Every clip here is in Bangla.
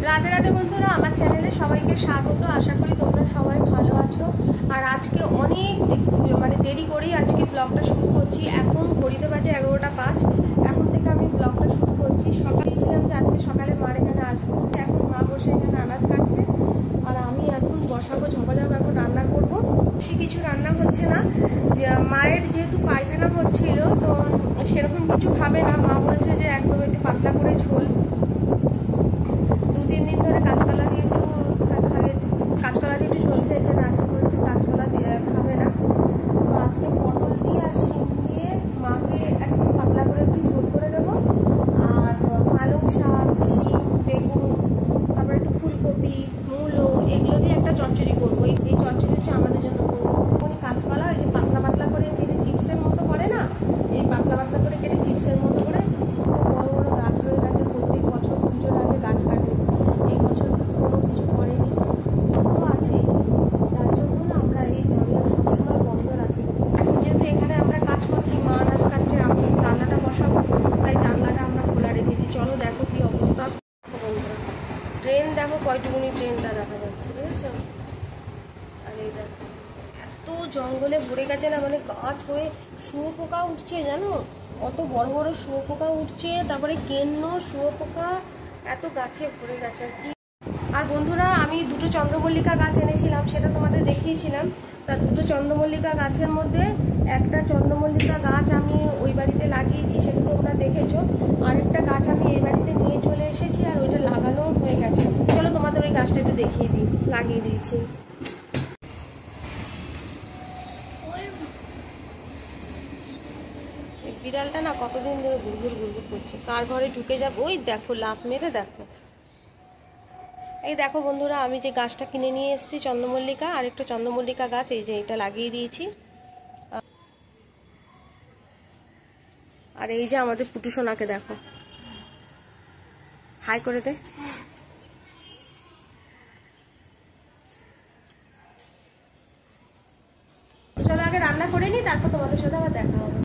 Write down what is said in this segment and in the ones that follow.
রাধে রাধে বন্ধুরা, আমার চ্যানেলে সবাইকে স্বাগত। আশা করি তোমরা সবাই ভালো আছো। আর আজকে অনেক দেরি করেই আজকে ব্লগটা শুরু করছি। এখন ঘড়িতে বাজে 11টা 5। এখন থেকে আমি ব্লগটা শুরু করছি। সকালে ছিলাম যে আজকে সকালে মার এখানে আসবো, এখন মা বসে এখানে আনাজ কাটছে আর আমি এখন বসাবো ঝপাঝপ। এখন রান্না করবো, বেশি কিছু রান্না হচ্ছে না। মায়ের যেহেতু পায়খানা হচ্ছিল তো সেরকম কিছু খাবে না। মা বলছে যে একদম একটু পাতলা করে ঝোল, 2-3 দিন ধরে কাঁচকলা দিয়ে একটু ঝোল খেয়েছে না, আজকে বলছে কাঁচকলা দিয়ে খাবে না। তো আজকে পটল দিয়ে আর শিম দিয়ে মাকে একটু পাতলা করে একটু ঝোল করে দেবো। আর পালং শাক, শিম, বেগুন, তারপরে একটু ফুলকপি, মূলো, এগুলো দিয়ে একটা চচ্চড়ি করবো। এই চচ্চড়ি হচ্ছে আমাদের জন্য করবো। কাঁচকলা এই পাতলা পাতলা করে কেটে চিপসের মতো করে না, এই পাতলা পাতলা করে কেটে চিপসের মতো করে। বড় বড় গাছ হয়ে গেছে, প্রত্যেক বছর পুজোর আগে গাছ কাটে, এই বছর কোনো কিছু করেনি, তো আছে। তার জন্য না আমরা এই জায়গা সবসময় বন্ধ রাখি। এখন যেহেতু এখানে আমরা কাজ করছি, মা আনাজ কাটছে, আমি রান্নাটা বসাবো, তাই জানলাটা আমরা খোলা রেখেছি। চলো দেখো কি অবস্থা। ট্রেন দেখো কয়টুকুনি ট্রেনটা দেখা যাচ্ছে, বুঝেছো? আর এই দেখো এত জঙ্গলে ভরে গেছে না, মানে গাছ হয়ে শুয়োপোকা উঠছে জানো, অত বড় বড় শুয়োপোকা উঠছে, তারপরে কেন্ন শুয়োপোকা এত গাছে ভরে গেছে আর কি। আর বন্ধুরা, আমি 2টো চন্দ্রমল্লিকা গাছ এনেছিলাম, সেটা তোমাদের দেখিয়েছিলাম। তা 2টো চন্দ্রমল্লিকা গাছের মধ্যে একটা চন্দ্রমল্লিকা গাছ আমি ওই বাড়িতে লাগিয়েছি, সেটা তোমরা দেখেছো। আরেকটা গাছ আমি এই বাড়িতে নিয়ে চলে এসেছি, আর ওইটা লাগানো হয়ে গেছে। চলো তোমাদের ওই গাছটা একটু দেখিয়ে দিই, লাগিয়ে দিয়েছি। বিড়ালটা না কতদিন ধরে গুড়গুড় গুড়গুড় করছে, কার ঘরে ঢুকে যাবে। ওই দেখো লাফ মেরে দেখো। এই দেখো বন্ধুরা, আমি যে গাছটা কিনে নিয়ে এসেছি চন্দ্রমল্লিকা, আর একটা চন্দ্রমল্লিকা গাছ এই যে এটা লাগিয়ে দিয়েছি। আর এই যে আমাদের পুটু সোনাকে দেখো, হাই করে দে। চলো আগে রান্না করে নি, তারপর তোমাদের সাথে আবার দেখা হবে।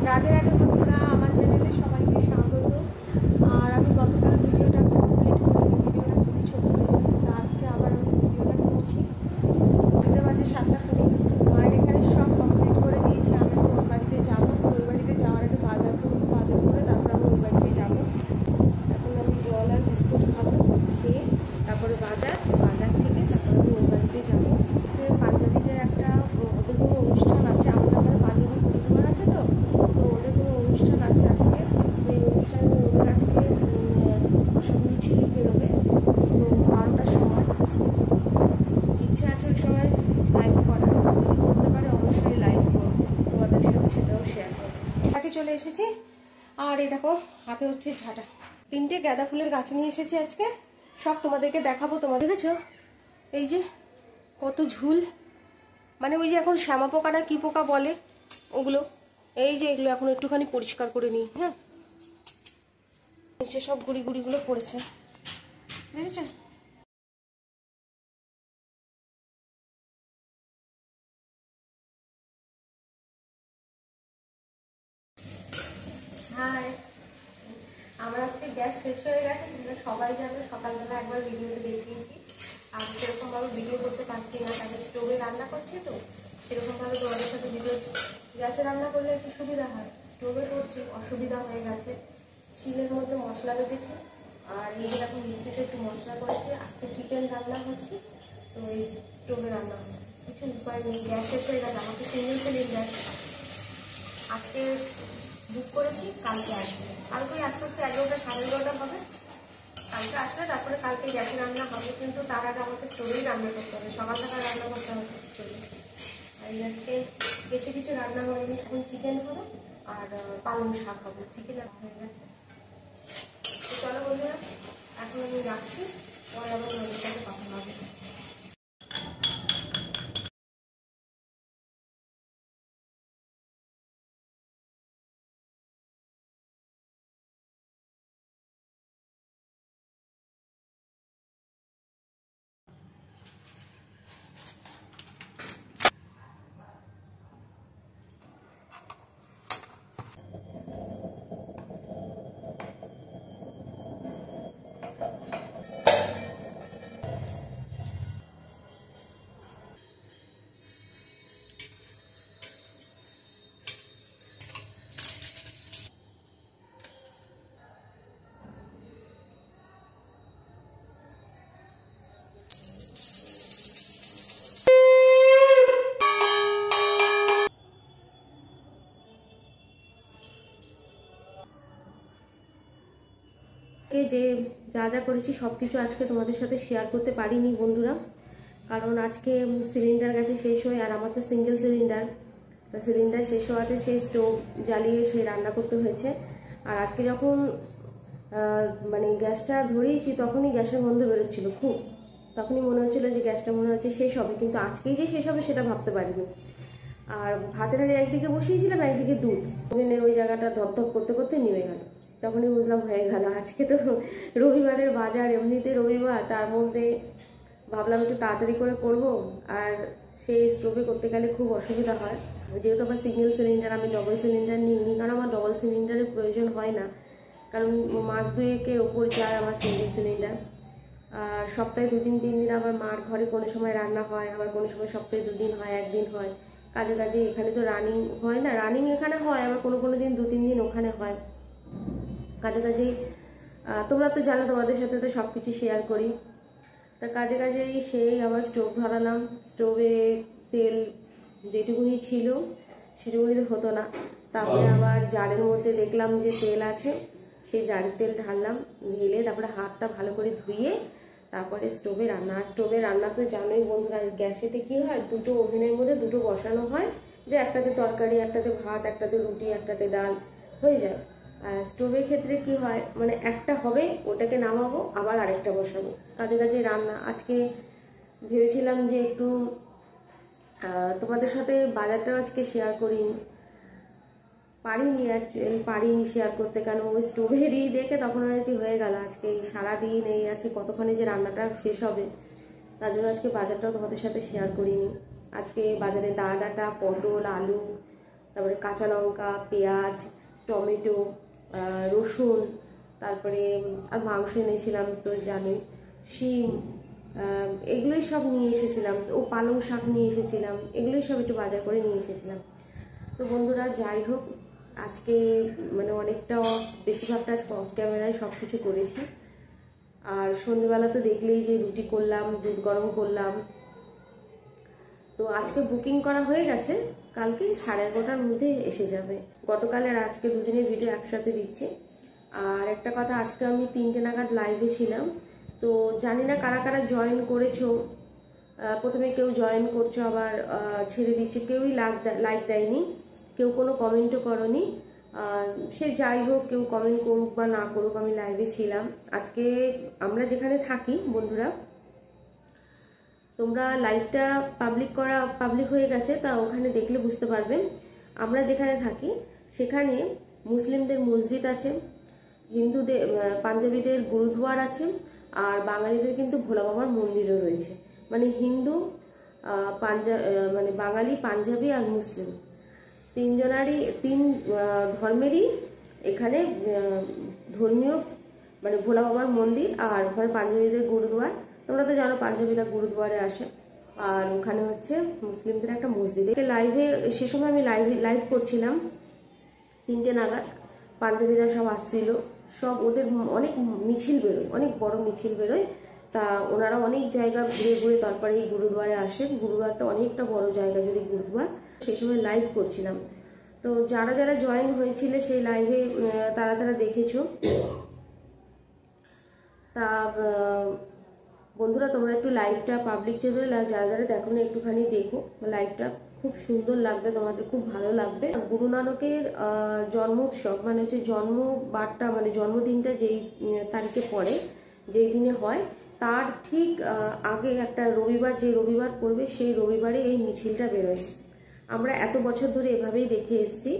রাধে রাধে বন্ধুরা, আমার চ্যানেলে সবাইকে স্বাগত। আর আমি গতকাল ভিডিওটা কমপ্লিট করিনি, ভিডিওটা খুবই ছোট হয়েছিল। আজকে আবার আমি ভিডিওটা করছি। দিতে বাজে 7টা 20। মায়ের এখানে সব কমপ্লিট করে দিয়েছি। আমি ওর বাড়িতে যাবো, ওই বাড়িতে যাওয়ার আগে বাজার করে তারপর আমি ওই বাড়িতে যাবো। এখন আমি জল আর বিস্কুট খাবো, খেয়ে তারপরে বাজার থেকে তারপরে আমি ওই বাড়িতে যাবো। পাঞ্জাবিদের একটা ওদের কোনো অনুষ্ঠান আছে, আমাদের ঘরে পাঞ্জাবি পরিবার আছে, তো ওদের কোনো অনুষ্ঠান আছে আজকে। ওই অনুষ্ঠানে ওদের আজকে মিছিল বেরোবে, তো 12টার সময়। ইচ্ছে আছে ওই সময় লাইভ করার, যদি করতে পারে অবশ্যই লাইভ করবো, তোমাদের সাথে সেটাও শেয়ার করবো। ঘাটে চলে এসেছি, আর এই দেখো হাতে হচ্ছে ঝাঁটা। 3টে গাঁদা ফুলের গাছ নিয়ে এসেছি আজকে, সব তোমাদেরকে দেখাবো। তোমাদের দেখেছো এই যে কত ঝুল, মানে ওই যে এখন শ্যামা পোকাটা কি পোকা বলে ওগুলো, এই যে এগুলো এখন একটুখানি পরিষ্কার করে নিই। হ্যাঁ, নিচে সব গুড়িগুলো পড়েছে, দেখেছো? হাই, আমার আজকে গ্যাস শেষ হয়ে গেছে, তোমরা সবাই যাবে। সকালবেলা একবার ভিডিওতে দেখিয়েছি, আর সেরকমভাবে ভিডিও করতে পারছি না, তাকে স্টোভে রান্না করছি, তো সেরকমভাবে তোমাদের সাথে ভিডিও। গ্যাসে রান্না করলে একটু সুবিধা হয়, স্টোভে করছি অসুবিধা হয়ে গেছে। শিলের মধ্যে মশলা বেটেছি, আর এই যে এখন মিক্সিতে একটু মশলা করেছি। আজকে চিকেন রান্না করছি, তো এই স্টোভে রান্না হবে, কিছু উপায় নেই। গ্যাস শেষ হয়ে গেছে, আমাকে সিঙ্গেল গ্যাস আজকে বুক করেছি, কালকে আসবে। কালকে আস্তে আস্তে 11টা 11:30 হবে। কালকে আসলে তারপরে কালকে গ্যাসে রান্না হবে, কিন্তু তার আগে আমাকে স্টোভেই রান্না করতে হবে, সকাল থেকে রান্না করতে হবে চলে। আজকে বেশি কিছু রান্না হয়নি, এখন চিকেন হবে আর পালং শাক হবে। চিকেন হয়ে গেছে। তো চলো বন্ধুরা, এখন আমি রাখছি, পরে আবার তোমাদের সাথে কথা হবে। যে যা যা করেছি সব কিছু আজকে তোমাদের সাথে শেয়ার করতে পারিনি বন্ধুরা, কারণ আজকে সিলিন্ডার গেছে শেষ হয়ে, আর আমার তো সিঙ্গেল সিলিন্ডার, তো সিলিন্ডার শেষ হওয়াতে সেই স্টোভ জ্বালিয়ে সে রান্না করতে হয়েছে। আর আজকে যখন মানে গ্যাসটা ধরিয়েছি তখনই গ্যাসের গন্ধ বেরোচ্ছিল খুব, তখনই মনে হচ্ছিলো যে গ্যাসটা মনে হচ্ছে শেষ হবে, কিন্তু আজকেই যে শেষ হবে সেটা ভাবতে পারিনি। আর ভাতের হাঁড়ি একদিকে বসিয়েছিলাম, একদিকে দুধ, ওভেনের ওই জায়গাটা ধপধপ করতে করতে নেমে গেল, তখনই বুঝলাম হয়ে গেল। আজকে তো রবিবারের বাজার, এমনিতে রবিবার, তার মধ্যে ভাবলাম একটু তাড়াতাড়ি করে করব, আর সেই স্টোভে করতে গেলে খুব অসুবিধা হয়। যেহেতু আমার সিঙ্গেল সিলিন্ডার, আমি ডবল সিলিন্ডার নিইনি, কারণ আমার ডবল সিলিন্ডারের প্রয়োজন হয় না, কারণ মাস দুয়েকের ওপর যায় আমার সিঙ্গেল সিলিন্ডার। আর সপ্তাহে 2-3 দিন আবার মার ঘরে কোনো সময় রান্না হয়, আবার কোনো সময় সপ্তাহে 2 দিন হয়, 1 দিন হয়, কাজে কাজে এখানে তো রানিং হয় না, রানিং এখানে হয়, আবার কোনো কোনো দিন 2-3 দিন ওখানে হয়, কাজে কাজেই তোমরা তো জানো, তোমাদের সাথে তো সব কিছু শেয়ার করি। তা কাজে কাজেই সেই আবার স্টোভ ধরালাম, স্টোভে তেল যেটুকুনি ছিল সেটুকুনি তো হতো না, তারপরে আবার জারের মধ্যে দেখলাম যে তেল আছে, সেই জারের তেল ঢাললাম, ঢেলে তারপরে হাতটা ভালো করে ধুয়ে তারপরে স্টোভে রান্না। আর স্টোভে রান্না তো জানোই বন্ধুরা, গ্যাসেতে কি হয়, দুটো ওভেনের মধ্যে দুটো বসানো হয়, যে একটাতে তরকারি, একটাতে ভাত, একটাতে রুটি, একটাতে ডাল হয়ে যায়। আর স্টোভের ক্ষেত্রে কি হয়, মানে একটা হবে, ওটাকে নামাবো, আবার আরেকটা বসাবো, কাজে কাজে রান্না। আজকে ভেবেছিলাম যে একটু তোমাদের সাথে বাজারটাও আজকে শেয়ার করিনি, পারিনি শেয়ার করতে, কেন ওই স্টোভেরই দেখে তখন হয়ে গেল আজকে এই সারাদিন এই আছে, কতক্ষণে যে রান্নাটা শেষ হবে, তার জন্য আজকে বাজারটাও তোমাদের সাথে শেয়ার করিনি। আজকে বাজারে দা ডাঁটা, পটল, আলু, তারপরে কাঁচা লঙ্কা, পেঁয়াজ, টমেটো, রসুন, তারপরে আর মাংস এনেছিলাম তো জানোই, শিম, এগুলোই সব নিয়ে এসেছিলাম, ও পালং শাক নিয়ে এসেছিলাম, এগুলোই সব একটু বাজার করে নিয়ে এসেছিলাম। তো বন্ধুরা যাই হোক, আজকে মানে অনেকটা বেশিরভাগটা আজকে অফ ক্যামেরায় সব কিছু করেছি। আর সন্ধ্যেবেলা তো দেখলেই যে রুটি করলাম, দুধ গরম করলাম। তো আজকে বুকিং করা হয়ে গেছে, কালকে 11:30টার মধ্যে এসে যাবে। গতকালের আজকে দুদিনের ভিডিও একসাথে দিচ্ছি। আর একটা কথা, আজকে আমি 3টে নাগাদ লাইভে ছিলাম, তো জানি না কারা কারা জয়েন করেছো। প্রথমে কেউ জয়েন করছো, আবার ছেড়ে দিচ্ছে, কেউই লাইক দেয়নি, কেউ কোনো কমেন্টও করনি। সে যাই হোক, কেউ কমেন্ট করুক বা না করুক, আমি লাইভে ছিলাম। আজকে আমরা যেখানে থাকি বন্ধুরা, তোমরা লাইভটা পাবলিক হয়ে গেছে, তা ওখানে দেখলে বুঝতে পারবে। আমরা যেখানে থাকি সেখানে মুসলিমদের মসজিদ আছে, হিন্দুদের পাঞ্জাবিদের গুরুদুয়ার আছে, আর বাঙালিদের কিন্তু ভোলা বাবার মন্দিরও রয়েছে। মানে হিন্দু, মানে বাঙালি, পাঞ্জাবি আর মুসলিম তিন ধর্মেরই এখানে ধর্মীয়, মানে ভোলা বাবার মন্দির, আর ওখানে পাঞ্জাবিদের গুরুদুয়ার। তোমরা তো জানো পাঞ্জাবিরা গুরুদুয়ারে আসে, আর ওখানে হচ্ছে মুসলিমদের একটা মসজিদ। লাইভে সে সময় আমি লাইভ করছিলাম 3টে নাগাদ, পাঞ্জাবিরা সব আসছিল, সব ওদের অনেক মিছিল বেরোয়, অনেক বড় মিছিল বেরোয়, তা ওনারা অনেক জায়গা ঘুরে ঘুরে তারপরে এই গুরুদুয়ারে আসেন। গুরুদুয়ারটা অনেকটা বড় জায়গা জুড়ে গুরুদুয়ার। সেই সময় লাইভ করছিলাম, তো যারা যারা জয়েন হয়েছিল সেই লাইভে তারা দেখেছো। তা বন্ধুরা তোমরা একটু লাইভটা পাবলিক চ্যানেলে যারা যারা দেখো না একটুখানি দেখো, লাইভটা খুব সুন্দর লাগবে, তোমাদের খুব ভালো লাগবে। গুরু নানকের জন্ম উৎসব মানে হচ্ছে জন্মবারটা মানে জন্মদিনটা যেই তারিখে পড়ে, যেই দিনে হয় তার ঠিক আগে একটা রবিবার, যে রবিবার পড়বে সেই রবিবারে এই মিছিলটা বেরোয়। আমরা এত বছর ধরে এভাবেই দেখে এসেছি।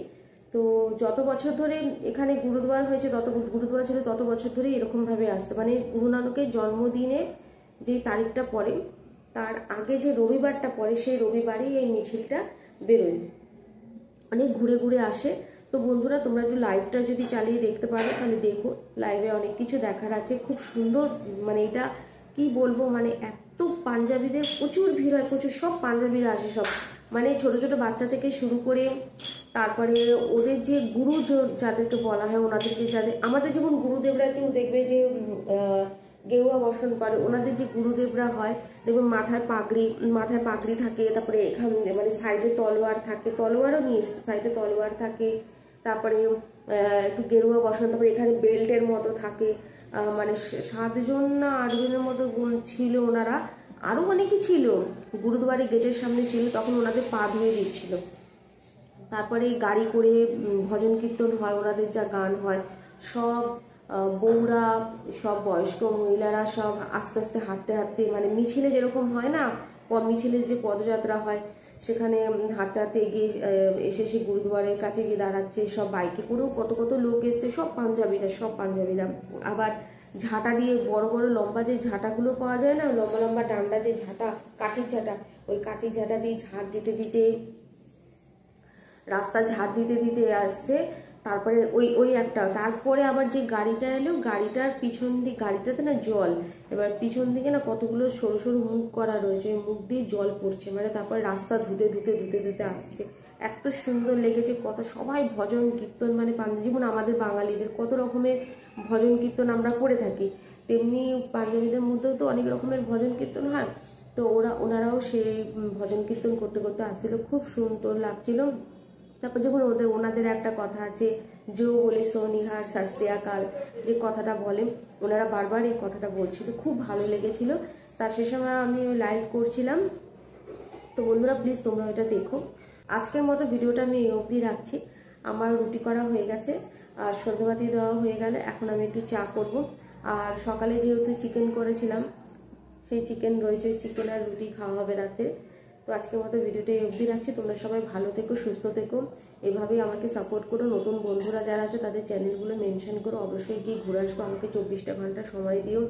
তো যত বছর ধরে এখানে গুরুদুয়ার হয়েছে, তত গুরুদুয়ার ছিল তত বছর ধরে এরকমভাবে আসছে, মানে গুরু নানকের জন্মদিনে যে তারিখটা পড়ে তার আগে যে রবিবারটা পড়ে সেই রবিবারেই এই মিছিলটা বেরোয়, অনেক ঘুরে ঘুরে আসে। তো বন্ধুরা তোমরা একটু লাইভটা যদি চালিয়ে দেখতে পারো তাহলে দেখো, লাইভে অনেক কিছু দেখার আছে, খুব সুন্দর। মানে এটা কি বলবো, মানে এত পাঞ্জাবিদের প্রচুর ভিড় হয়, প্রচুর সব পাঞ্জাবিরা আসে, সব মানে ছোট ছোট বাচ্চা থেকে শুরু করে, তারপরে ওদের যে গুরু যাদেরকে বলা হয় ওনাদেরকে, যাদের আমাদের যেমন গুরুদেবরা একটু দেখবে যে গেরুয়া বসন করে, ওনাদের যে গুরুদেবরা হয় দেখবে মাথায় পাগড়ি থাকে, তারপরে এখানে মানে সাইডে তলোয়ার থাকে, তলোয়ারও নিয়ে সাইডে তলোয়ার থাকে, তারপরে একটু গেরুয়া বসন, তারপরে এখানে বেল্টের মতো থাকে। মানে 7 জন না 8 জনের মতো ছিল ওনারা, আরো অনেকে ছিল গুরুদুয়ারে গেটের সামনে ছিল, তখন ওনাদের পা ধুয়ে দিচ্ছিল। তারপরে গাড়ি করে ভজন কীর্তন হয়, ওনাদের যা গান হয়, সব বউরা, সব বয়স্ক মহিলারা সব আস্তে আস্তে হাঁটতে হাঁটতে, মানে মিছিলে যেরকম হয় না, মিছিলের যে পদযাত্রা হয় সেখানে হাঁটতে হাঁটতে এগিয়ে এসে সে গুরুদুয়ারের কাছে গিয়ে দাঁড়াচ্ছে। সব বাইকে করেও কত কত লোক এসছে, সব পাঞ্জাবিরা। আবার ঝাঁটা দিয়ে বড় বড় লম্বা যে ঝাঁটাগুলো পাওয়া যায় না, লম্বা লম্বা ডান্ডা যে ঝাঁটা, কাঠির ঝাঁটা, ওই কাঠির ঝাঁটা দিয়ে ঝাঁট দিতে দিতে রাস্তা ঝাড় দিতে দিতে আসছে। তারপরে ওই একটা, তারপরে আবার যে গাড়িটা এলো, গাড়িটার পিছন দিকে, গাড়িটাতে না জল, এবার পিছন দিকে না কতগুলো সরু সরু মুখ করা রয়েছে, ওই মুখ দিয়ে জল পড়ছে, মানে তারপরে রাস্তা ধুতে ধুতে ধুতে ধুতে আসছে। এত সুন্দর লেগেছে, কত সবাই ভজন কীর্তন, মানে যেমন আমাদের বাঙালিদের কত রকমের ভজন কীর্তন আমরা করে থাকি, তেমনি পাঞ্জাবিদের মধ্যেও তো অনেক রকমের ভজন কীর্তন হয়। তো ওনারাও সেই ভজন কীর্তন করতে করতে আসছিল, খুব সুন্দর লাগছিল। তারপর যখন ওনাদের একটা কথা আছে, জো বলে সোনিহার শাস্ত্রিয়াকাল, যে কথাটা বলে, ওনারা বারবার এই কথাটা বলছিল, খুব ভালো লেগেছিল। তার সে সময় আমি লাইভ করছিলাম। তো বন্ধুরা প্লিজ তোমরা এটা দেখো। আজকের মতো ভিডিওটা আমি এই অবধি রাখছি। আমার রুটি করা হয়ে গেছে আর সন্ধ্যাবাতি দেওয়া হয়ে গেলে এখন আমি একটু চা করব। আর সকালে যেহেতু চিকেন করেছিলাম, সেই চিকেন রয়েছে, চিকেন আর রুটি খাওয়া হবে রাতে। তো আজকের মতো ভিডিওটা এই অবধি রাখছি। তোমরা সবাই ভালো থেকো, সুস্থ থেকো, এভাবেই আমাকে সাপোর্ট করো। নতুন বন্ধুরা যারা আছে তাদের চ্যানেলগুলো মেনশন করো, অবশ্যই গিয়ে ঘুরে আসবো, আমাকে 24টা ঘন্টা সময় দিও।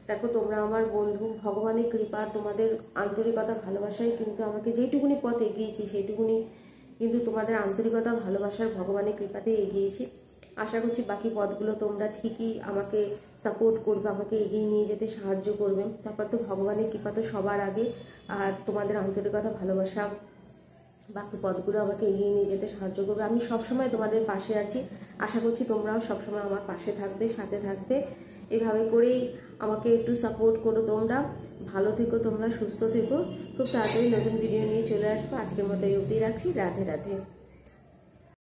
দেখো তোমরা আমার বন্ধু, ভগবানের কৃপা, তোমাদের আন্তরিকতা ভালোবাসায় কিন্তু আমাকে যেইটুকুনি পথ এগিয়েছি সেইটুকুনি কিন্তু তোমাদের আন্তরিকতা ভালোবাসার ভগবানের কৃপাতেই এগিয়েছি। আশা করছি বাকি পথগুলো তোমরা ঠিকই আমাকে সাপোর্ট করবে, আমাকে এগিয়ে নিয়ে যেতে সাহায্য করবে। তারপর তো ভগবানের কৃপা তো সবার আগে, আর তোমাদের আন্তরিকতা ভালোবাসা বাকি পথগুলো আমাকে এগিয়ে নিয়ে যেতে সাহায্য করবে। আমি সবসময় তোমাদের পাশে আছি, আশা করছি তোমরাও সবসময় আমার পাশে থাকবে, সাথে থাকবে। এভাবে করেই আমাকে একটু সাপোর্ট করো তোমরা। ভালো থেকো তোমরা, সুস্থ থেকো। খুব তাড়াতাড়ি নতুন ভিডিও নিয়ে চলে আসবো। আজকের মতো এই অবধি রাখছি। রাধে রাধে।